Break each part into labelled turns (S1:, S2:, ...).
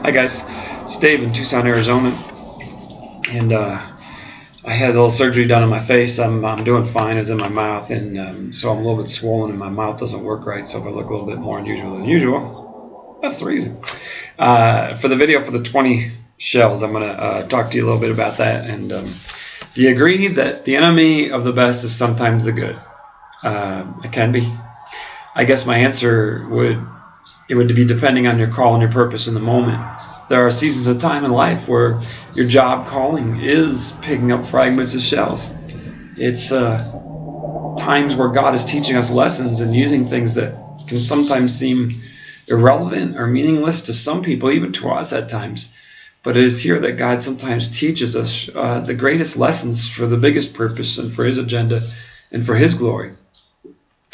S1: Hi guys, it's Dave in Tucson, Arizona, and I had a little surgery done on my face. I'm doing fine. It's in my mouth, and so I'm a little bit swollen, and my mouth doesn't work right. So if I look a little bit more unusual than usual, that's the reason. For the video for the 20 shells, I'm going to talk to you a little bit about that. And do you agree that the enemy of the best is sometimes the good? It can be. I guess my answer would be depending on your call and your purpose in the moment. There are seasons of time in life where your job calling is picking up fragments of shells. It's times where God is teaching us lessons and using things that can sometimes seem irrelevant or meaningless to some people, even to us at times. But it is here that God sometimes teaches us the greatest lessons for the biggest purpose and for His agenda and for His glory.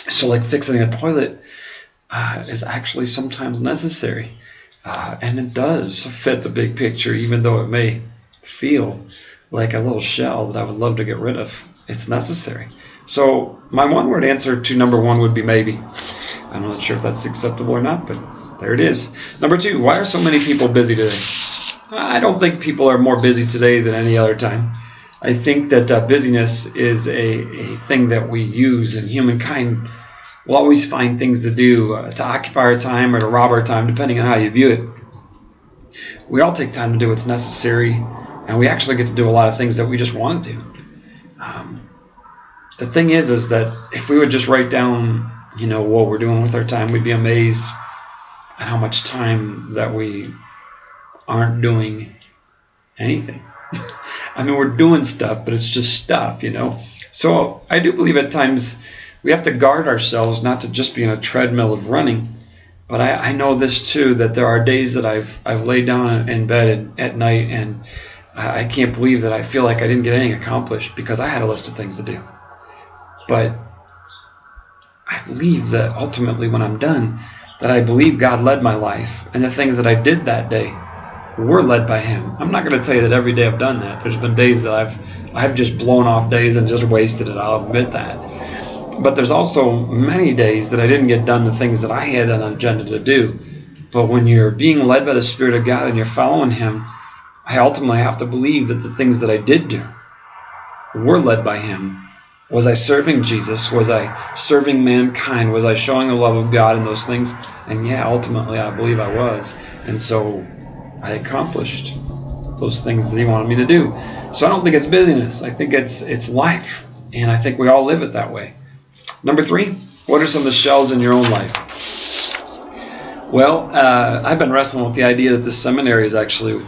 S1: So like fixing a toilet is actually sometimes necessary. And it does fit the big picture, even though it may feel like a little shell that I would love to get rid of. It's necessary. So my one-word answer to number one would be maybe. I'm not sure if that's acceptable or not, but there it is. Number two, why are so many people busy today? I don't think people are more busy today than any other time. I think that busyness is a thing that we use, and humankind will always find things to do to occupy our time or to rob our time, depending on how you view it. We all take time to do what's necessary, and we actually get to do a lot of things that we just want to do. The thing is that if we would just write down, what we're doing with our time, we'd be amazed at how much time that we aren't doing anything. I mean, we're doing stuff, but it's just stuff, So I do believe at times we have to guard ourselves not to just be in a treadmill of running. But I know this too, that there are days that I've laid down in bed at night and I can't believe that I feel like I didn't get anything accomplished because I had a list of things to do. But I believe that ultimately when I'm done, that I believe God led my life, and the things that I did that day were led by Him. I'm not going to tell you that every day I've done that. There's been days that I've just blown off days and just wasted it. I'll admit that. But there's also many days that I didn't get done the things that I had an agenda to do. But when you're being led by the Spirit of God and you're following Him, I ultimately have to believe that the things that I did do were led by Him. Was I serving Jesus? Was I serving mankind? Was I showing the love of God in those things? And yeah, ultimately I believe I was. And so I accomplished those things that He wanted me to do. So I don't think it's busyness. I think it's life. And I think we all live it that way. Number three, what are some of the shells in your own life? Well, I've been wrestling with the idea that this seminary is actually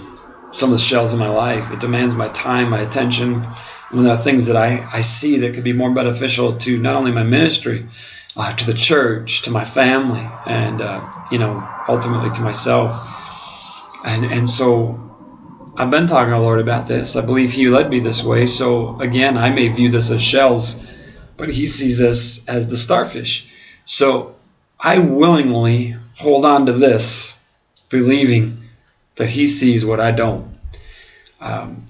S1: some of the shells in my life. It demands my time, my attention, and there are things that I see that could be more beneficial to not only my ministry, to the church, to my family, and ultimately to myself. And so I've been talking to the Lord about this. I believe He led me this way. So again, I may view this as shells, but He sees us as the starfish. So I willingly hold on to this, believing that He sees what I don't.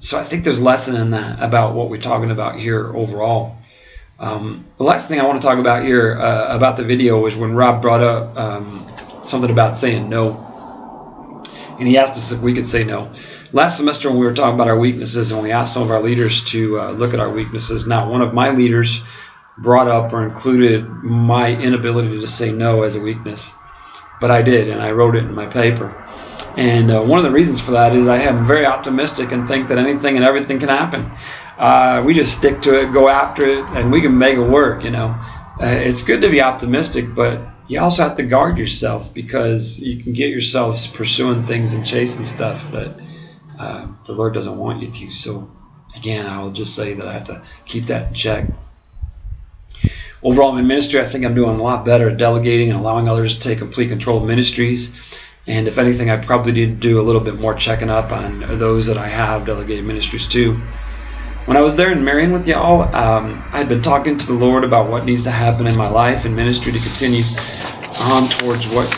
S1: So I think there's a lesson in that about what we're talking about here overall. The last thing I want to talk about here about the video was when Rob brought up something about saying no. And he asked us if we could say no. Last semester when we were talking about our weaknesses and we asked some of our leaders to look at our weaknesses, not one of my leaders brought up or included my inability to say no as a weakness. But I did, and I wrote it in my paper. And one of the reasons for that is I am very optimistic and think that anything and everything can happen. We just stick to it, go after it, and we can make it work, It's good to be optimistic, but you also have to guard yourself because you can get yourselves pursuing things and chasing stuff that the Lord doesn't want you to. So, again, I will just say that I have to keep that in check. Overall, in ministry, I think I'm doing a lot better at delegating and allowing others to take complete control of ministries. And if anything, I probably need to do a little bit more checking up on those that I have delegated ministries to. When I was there in Marion with y'all, I'd been talking to the Lord about what needs to happen in my life and ministry to continue on towards what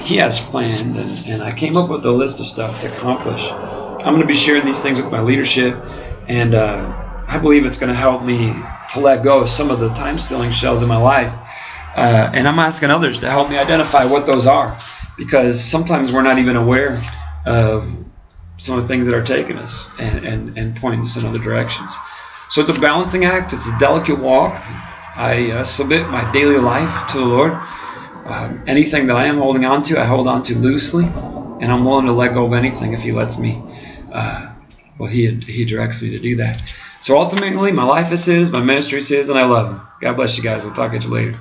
S1: He has planned. And I came up with a list of stuff to accomplish. I'm going to be sharing these things with my leadership, and I believe it's going to help me to let go of some of the time-stealing shells in my life. And I'm asking others to help me identify what those are, because sometimes we're not even aware of some of the things that are taking us and pointing us in other directions. So it's a balancing act. It's a delicate walk. I submit my daily life to the Lord. Anything that I am holding on to, I hold on to loosely, and I'm willing to let go of anything if He lets me. He directs me to do that. So ultimately, my life is His, my ministry is His, and I love Him. God bless you guys. We'll talk to you later.